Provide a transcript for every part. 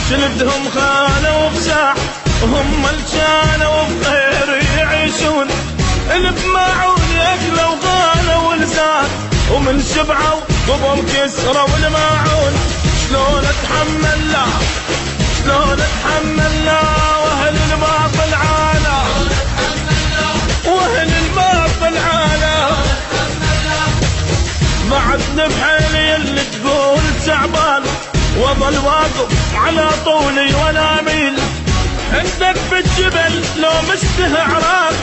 شلتهم خانوا بساح وهم الجانوا بخير يعيشون، اللي بماعون ياكلوا غالوا ولسان ومن شبعوا قبل كسروا الماعون. شلون اتحمل لا شلون اتحمل لا واهل الباطل عانا واهل الباطل عانا. بعدني بحيلي اللي تقول تعبان وظل واقف على طولي ولا اميل. عندك بالجبل لو مشته عراق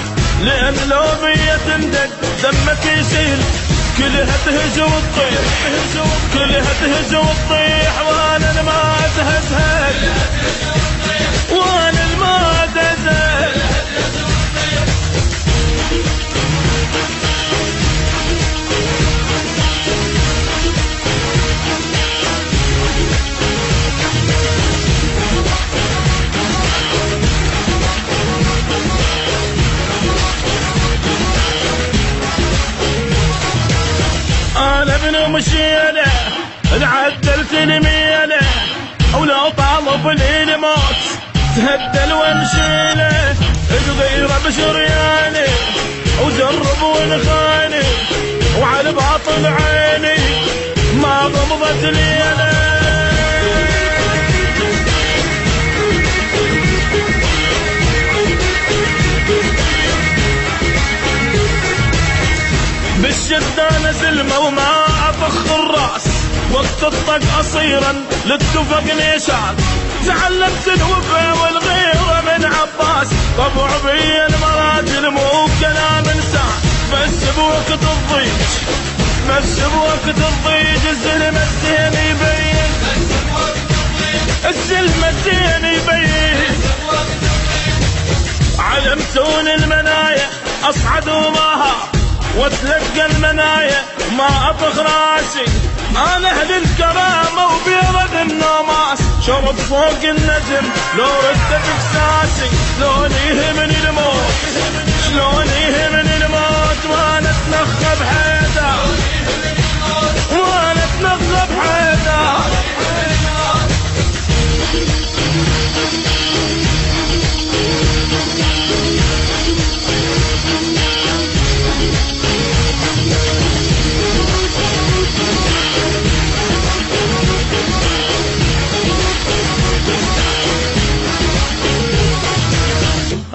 لان لو بيا تندق دمك يسيل. كلها تهز وتطيح كلها تهز وتطيح وانا ما اتهزهز وانا ما اتهزهز. انا ابن مشيله عدلت الميله ولو طالب لي الموت تهدل وامشيله. الغيره بشرياني وجرب ونخاني وعلى باطل عيني ما غمضت لي انا. بالشدة نزلمة وما أطخ الراس وقت الطق أصيرا للتفق نيشان. تعلمت الوفا والغيرة من عباس طبع بي المراجل مو كلام انسان. بس بوقت الضيج بس بوقت الضيج الزلم الزين يبين الزلم الزين يبين. علمتون المنايا أصعد وماها واتلقى المنايا ما اطخ راسي. انا اهل الكرامه وبيض النوماس شرب فوق النجم لو ردت بكساسي. شلون يهمني الموت شلون يهمني الموت وانا اتنخى بحيدر وانا اتنخى بحيدر.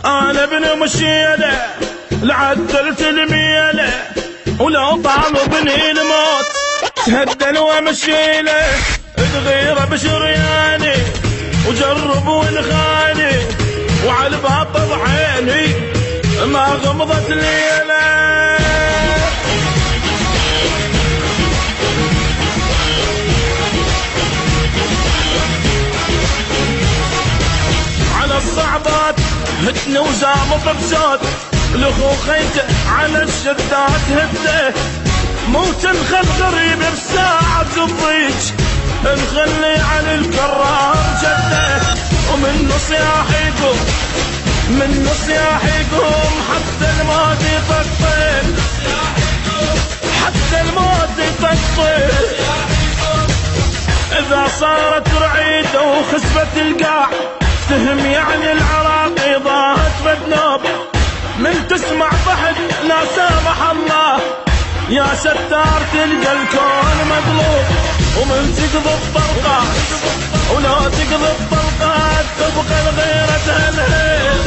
انا ابن مشيله لعدلت الميله ولو طالبني الموت تهدل ومشيله. الغيره بشرياني وجرب ونخاني وعلى باطل عيني ما غمضت ليله. على الصعبات هتني وزامط بزود الاخو خيته على الشدات هده. موت نخل قريب بساعة الضيج نخلي على الكرار جده. ومن صياح يقوم من صياح يقوم حتى الموت يطقطق حتى الموت يطقطق. اذا صارت رعيده وخسفت القاع تهم يعني العراقي ضاهت بدنوب. من تسمع ضحك لا سامح الله يا ستار تلقى الكون مقلوب. ومن تقضي الطلقات ولو تقضي الطلقات تبقى الغيرة تهلهل